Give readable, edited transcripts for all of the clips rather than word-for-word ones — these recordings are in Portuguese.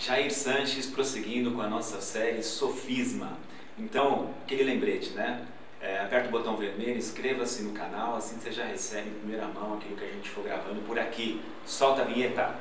Jair Sanches prosseguindo com a nossa série Sofisma. Então, aquele lembrete, né? Aperta o botão vermelho, inscreva-se no canal, assim você já recebe em primeira mão aquilo que a gente for gravando por aqui. Solta a vinheta!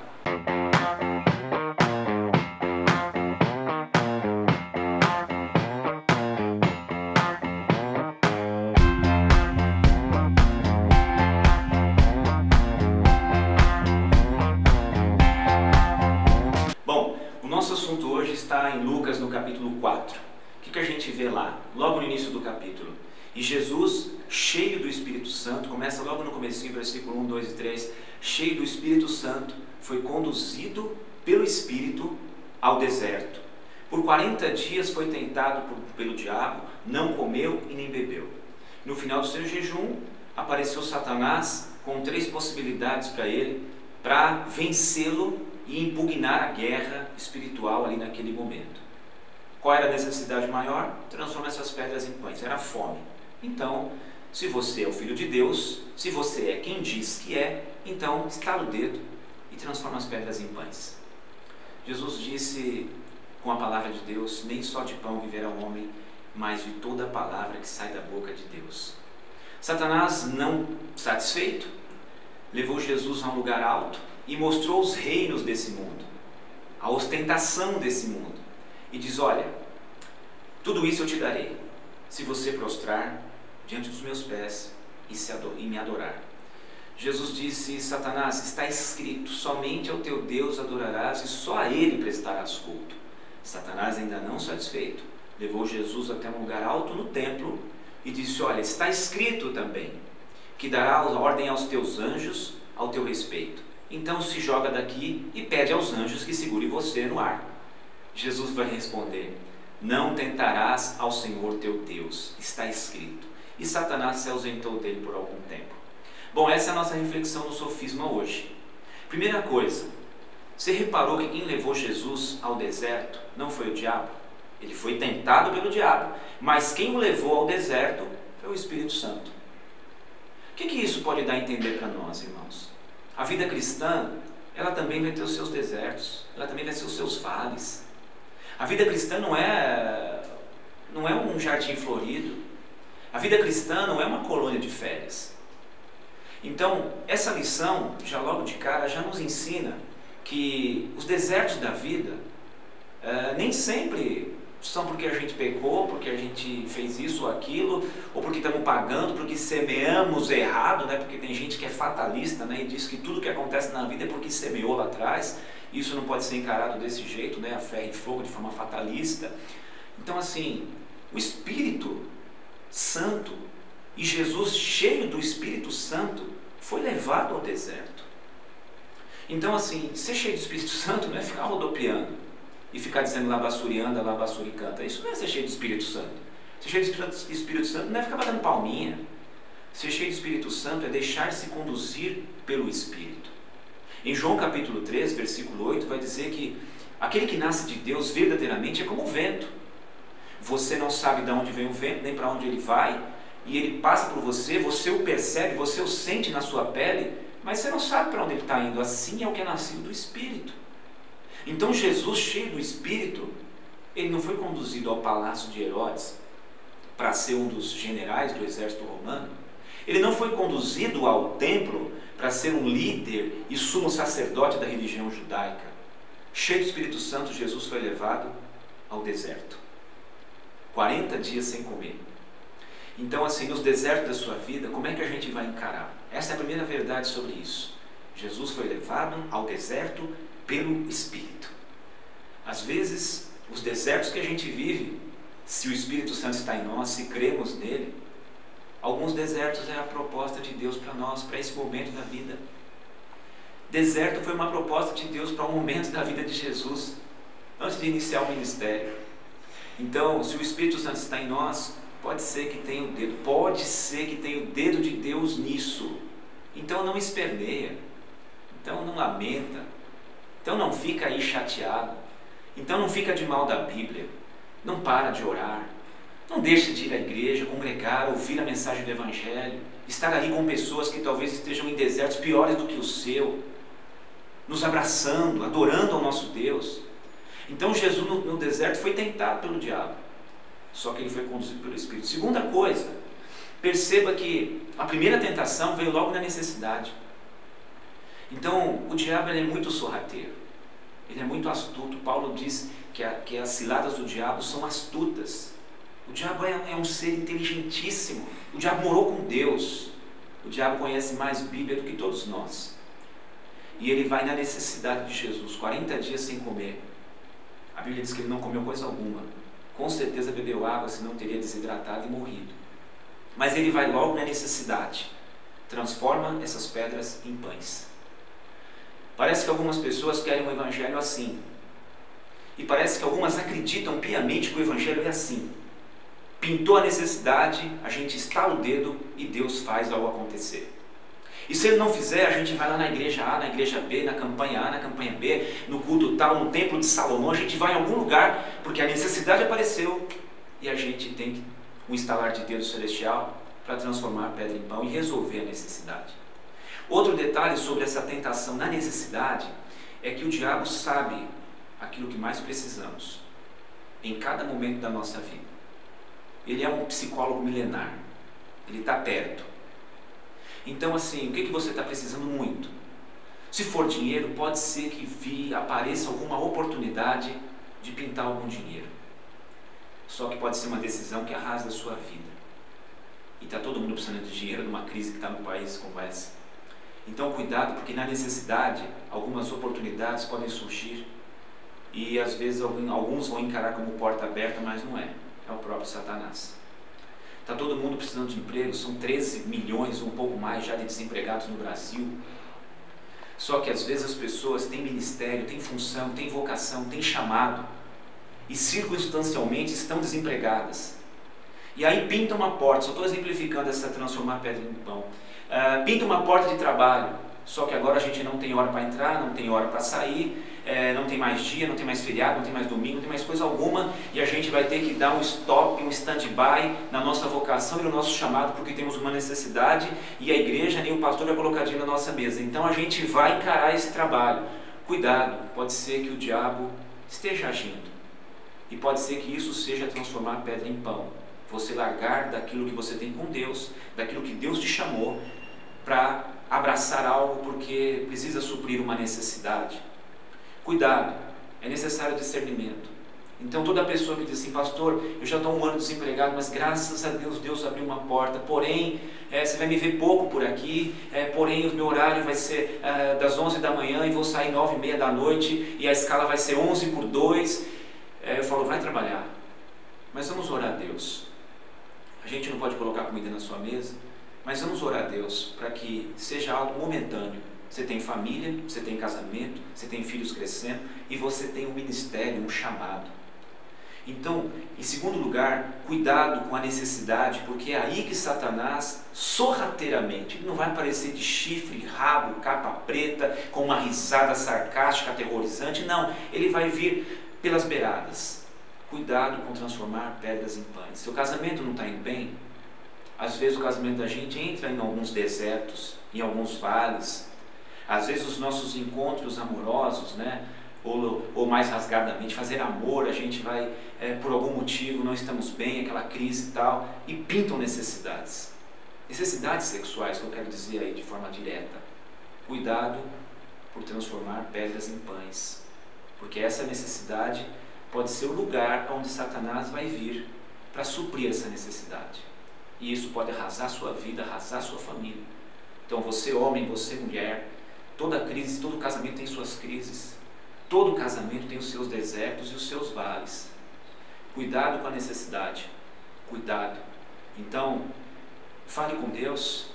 Nosso assunto hoje está em Lucas, no capítulo 4. O que a gente vê lá? Logo no início do capítulo. E Jesus, cheio do Espírito Santo, começa logo no comecinho, versículo 1, 2 e 3, cheio do Espírito Santo, foi conduzido pelo Espírito ao deserto. Por 40 dias foi tentado pelo diabo, não comeu e nem bebeu. No final do seu jejum, apareceu Satanás com 3 possibilidades para ele, para vencê-lo e impugnar a guerra espiritual ali naquele momento. Qual era a necessidade maior? Transforma essas pedras em pães. Era fome. Então, se você é o Filho de Deus, se você é quem diz que é, então estala o dedo e transforma as pedras em pães. Jesus disse com a palavra de Deus: nem só de pão viverá o homem, mas de toda a palavra que sai da boca de Deus. Satanás, não satisfeito, levou Jesus a um lugar alto e mostrou os reinos desse mundo, a ostentação desse mundo, e diz: olha, tudo isso eu te darei, se você prostrar diante dos meus pés e me adorar. Jesus disse: Satanás, está escrito, somente ao teu Deus adorarás e só a ele prestarás culto. Satanás, ainda não satisfeito, levou Jesus até um lugar alto no templo e disse: olha, está escrito também, que dará ordem aos teus anjos ao teu respeito. Então se joga daqui e pede aos anjos que segure você no ar. Jesus vai responder: não tentarás ao Senhor teu Deus, está escrito. E Satanás se ausentou dele por algum tempo. Bom, essa é a nossa reflexão no sofisma hoje. Primeira coisa, você reparou que quem levou Jesus ao deserto não foi o diabo? Ele foi tentado pelo diabo, mas quem o levou ao deserto foi o Espírito Santo. O que isso pode dar a entender para nós, irmãos? A vida cristã, ela também vai ter os seus desertos, ela também vai ter os seus vales. A vida cristã não é um jardim florido. A vida cristã não é uma colônia de férias. Então, essa lição, já logo de cara, já nos ensina que os desertos da vida nem sempre são porque a gente pecou, porque a gente fez isso ou aquilo, ou porque estamos pagando, porque semeamos errado, né? Porque tem gente que é fatalista, né? E diz que tudo que acontece na vida é porque semeou lá atrás. Isso não pode ser encarado desse jeito, né? A ferro e fogo, de forma fatalista. Então, assim, o Espírito Santo e Jesus, cheio do Espírito Santo, foi levado ao deserto. Então, assim, ser cheio do Espírito Santo não é ficar rodopiando e ficar dizendo lá basurianda, lá basuricanta. Isso não é ser cheio do Espírito Santo. Ser cheio do Espírito Santo não é ficar batendo palminha. Ser cheio do Espírito Santo é deixar-se conduzir pelo Espírito. Em João capítulo 3, versículo 8, vai dizer que aquele que nasce de Deus verdadeiramente é como o vento. Você não sabe de onde vem o vento, nem para onde ele vai, e ele passa por você, você o percebe, você o sente na sua pele, mas você não sabe para onde ele está indo. Assim é o que é nascido do Espírito. Então Jesus, cheio do Espírito, ele não foi conduzido ao palácio de Herodes para ser um dos generais do exército romano. Ele não foi conduzido ao templo para ser um líder e sumo sacerdote da religião judaica. Cheio do Espírito Santo, Jesus foi levado ao deserto. 40 dias sem comer. Então, assim, nos desertos da sua vida, como é que a gente vai encarar? Essa é a primeira verdade sobre isso. Jesus foi levado ao deserto pelo Espírito. Às vezes, os desertos que a gente vive, se o Espírito Santo está em nós, se cremos nele, alguns desertos é a proposta de Deus para nós, para esse momento da vida. Deserto foi uma proposta de Deus para um momento da vida de Jesus, antes de iniciar o ministério. Então, se o Espírito Santo está em nós, pode ser que tenha o dedo de Deus nisso. Então não esperneia, então não lamenta, então não fica aí chateado, então não fica de mal da Bíblia, não para de orar, não deixa de ir à igreja, congregar, ouvir a mensagem do Evangelho, estar ali com pessoas que talvez estejam em desertos piores do que o seu, nos abraçando, adorando ao nosso Deus. Então Jesus no deserto foi tentado pelo diabo, só que ele foi conduzido pelo Espírito. Segunda coisa, perceba que a primeira tentação veio logo na necessidade. Então o diabo ele é muito sorrateiro, ele é muito astuto. Paulo diz que as ciladas do diabo são astutas. O diabo é um ser inteligentíssimo. O diabo morou com Deus. O diabo conhece mais Bíblia do que todos nós. E ele vai na necessidade de Jesus, 40 dias sem comer. A Bíblia diz que ele não comeu coisa alguma. Com certeza bebeu água, senão teria desidratado e morrido. Mas ele vai logo na necessidade. Transforma essas pedras em pães. Parece que algumas pessoas querem um evangelho assim. E parece que algumas acreditam piamente que o evangelho é assim. Pintou a necessidade, a gente estala o dedo e Deus faz algo acontecer. E se ele não fizer, a gente vai lá na igreja A, na igreja B, na campanha A, na campanha B, no culto tal, no templo de Salomão, a gente vai em algum lugar, porque a necessidade apareceu e a gente tem um estalar de dedo celestial para transformar a pedra em pão e resolver a necessidade. Outro detalhe sobre essa tentação na necessidade é que o diabo sabe aquilo que mais precisamos em cada momento da nossa vida. Ele é um psicólogo milenar, ele está perto. Então assim, o que você está precisando muito? Se for dinheiro, pode ser que apareça alguma oportunidade de pintar algum dinheiro. Só que pode ser uma decisão que arrasa a sua vida. E está todo mundo precisando de dinheiro numa crise que está no país como essa. Então cuidado, porque na necessidade, algumas oportunidades podem surgir. E às vezes alguns vão encarar como porta aberta, mas não é. É o próprio Satanás. Está todo mundo precisando de emprego, são 13 milhões, um pouco mais já de desempregados no Brasil. Só que às vezes as pessoas têm ministério, têm função, têm vocação, têm chamado e circunstancialmente estão desempregadas. E aí pinta uma porta, só estou exemplificando essa transformar pedra em pão. Pinta uma porta de trabalho, só que agora a gente não tem hora para entrar, não tem hora para sair, não tem mais dia, não tem mais feriado, não tem mais domingo, não tem mais coisa alguma, e a gente vai ter que dar um stop, um stand-by na nossa vocação e no nosso chamado, porque temos uma necessidade e a igreja nem o pastor vai colocar dinheiro na nossa mesa. Então a gente vai encarar esse trabalho. Cuidado, pode ser que o diabo esteja agindo e pode ser que isso seja transformar a pedra em pão. Você largar daquilo que você tem com Deus, daquilo que Deus te chamou, para abraçar algo porque precisa suprir uma necessidade. Cuidado, é necessário discernimento. Então toda pessoa que diz assim, pastor, eu já estou um ano desempregado, mas graças a Deus, Deus abriu uma porta, porém, você vai me ver pouco por aqui, porém o meu horário vai ser das 11 da manhã e vou sair 9h30 da noite e a escala vai ser 11/2. Eu falo, vai trabalhar, mas vamos orar a Deus. A gente não pode colocar comida na sua mesa, mas vamos orar a Deus para que seja algo momentâneo. Você tem família, você tem casamento, você tem filhos crescendo e você tem um ministério, um chamado. Então, em segundo lugar, cuidado com a necessidade, porque é aí que Satanás, sorrateiramente, ele não vai aparecer de chifre, rabo, capa preta, com uma risada sarcástica, aterrorizante, não, ele vai vir pelas beiradas. Cuidado com transformar pedras em pães. Seu casamento não está indo bem? Às vezes o casamento da gente entra em alguns desertos, em alguns vales. Às vezes os nossos encontros amorosos, né? Ou mais rasgadamente, fazer amor, a gente vai, por algum motivo, não estamos bem, aquela crise e tal, e pintam necessidades. Necessidades sexuais, que eu quero dizer aí de forma direta. Cuidado por transformar pedras em pães, porque essa necessidade pode ser o lugar onde Satanás vai vir para suprir essa necessidade. E isso pode arrasar sua vida, arrasar sua família. Então você homem, você mulher, toda crise, todo casamento tem suas crises. Todo casamento tem os seus desertos e os seus vales. Cuidado com a necessidade. Cuidado. Então, fale com Deus.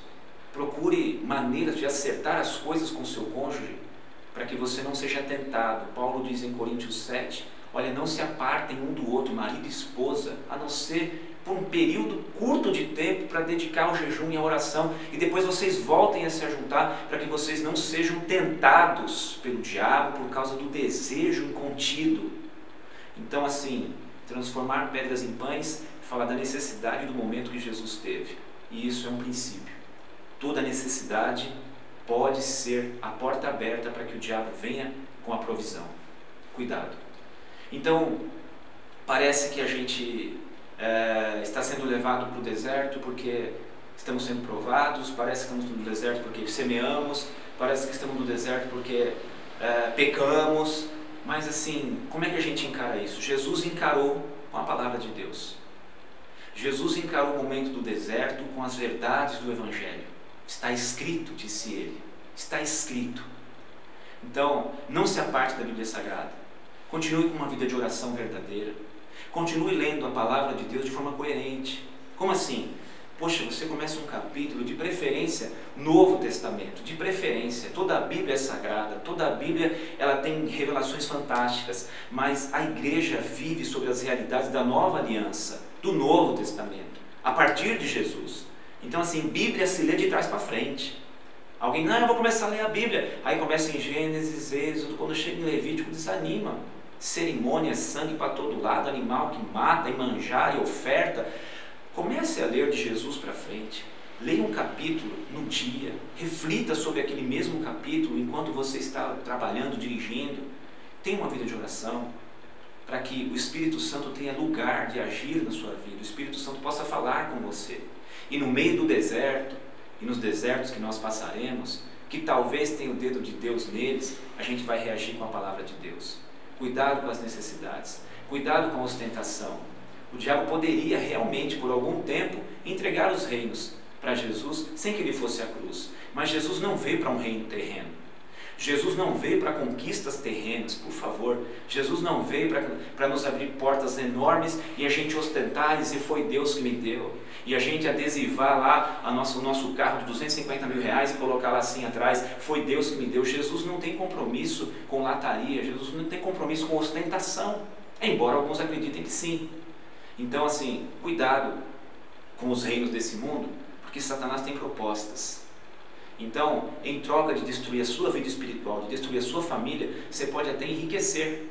Procure maneiras de acertar as coisas com o seu cônjuge, para que você não seja tentado. Paulo diz em Coríntios 7, olha, não se apartem um do outro, marido e esposa, a não ser por um período curto de tempo para dedicar ao jejum e à oração, e depois vocês voltem a se ajuntar para que vocês não sejam tentados pelo diabo por causa do desejo incontido. Então assim, transformar pedras em pães fala da necessidade do momento que Jesus teve, e isso é um princípio. Toda necessidade pode ser a porta aberta para que o diabo venha com a provisão. Cuidado. Então, parece que a gente está sendo levado para o deserto porque estamos sendo provados, parece que estamos no deserto porque semeamos, parece que estamos no deserto porque pecamos, mas assim, como é que a gente encara isso? Jesus encarou com a palavra de Deus. Jesus encarou o momento do deserto com as verdades do Evangelho. Está escrito, disse ele, está escrito. Então, não se aparte da Bíblia Sagrada. Continue com uma vida de oração verdadeira. Continue lendo a palavra de Deus de forma coerente. Como assim? Poxa, você começa um capítulo, de preferência, Novo Testamento, de preferência. Toda a Bíblia é sagrada, toda a Bíblia ela tem revelações fantásticas, mas a igreja vive sobre as realidades da nova aliança, do Novo Testamento, a partir de Jesus. Então assim, Bíblia se lê de trás para frente. Alguém, não, eu vou começar a ler a Bíblia. Aí começa em Gênesis, Êxodo, quando chega em Levítico, desanima. Cerimônia, sangue para todo lado, animal que mata, e manjar, e oferta. Comece a ler de Jesus para frente. Leia um capítulo no dia. Reflita sobre aquele mesmo capítulo enquanto você está trabalhando, dirigindo. Tenha uma vida de oração, para que o Espírito Santo tenha lugar de agir na sua vida. O Espírito Santo possa falar com você. E no meio do deserto, e nos desertos que nós passaremos, que talvez tenha o dedo de Deus neles, a gente vai reagir com a palavra de Deus. Cuidado com as necessidades, cuidado com a ostentação. O diabo poderia realmente, por algum tempo, entregar os reinos para Jesus sem que ele fosse à cruz. Mas Jesus não veio para um reino terreno. Jesus não veio para conquistas terrenas, por favor. Jesus não veio para nos abrir portas enormes e a gente ostentar e dizer, foi Deus que me deu. E a gente adesivar lá o nosso carro de 250 mil reais e colocar lá assim atrás, foi Deus que me deu. Jesus não tem compromisso com lataria, Jesus não tem compromisso com ostentação, embora alguns acreditem que sim. Então assim, cuidado com os reinos desse mundo, porque Satanás tem propostas. Então, em troca de destruir a sua vida espiritual, de destruir a sua família, você pode até enriquecer.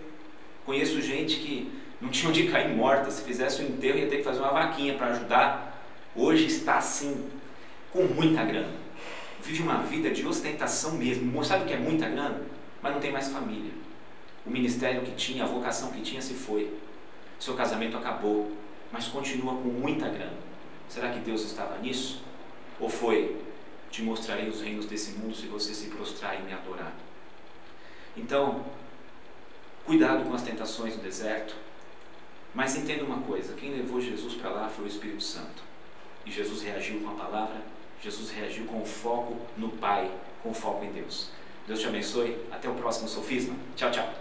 Conheço gente que não tinha onde cair morta, se fizesse um enterro ia ter que fazer uma vaquinha para ajudar. Hoje está assim, com muita grana. Vive uma vida de ostentação mesmo. Sabe o que é muita grana? Mas não tem mais família. O ministério que tinha, a vocação que tinha se foi. Seu casamento acabou, mas continua com muita grana. Será que Deus estava nisso? Ou foi, te mostrarei os reinos desse mundo se você se prostrar e me adorar? Então, cuidado com as tentações do deserto, mas entenda uma coisa, quem levou Jesus para lá foi o Espírito Santo. E Jesus reagiu com a palavra, Jesus reagiu com o foco no Pai, com o foco em Deus. Deus te abençoe, até o próximo Sofisma. Tchau, tchau.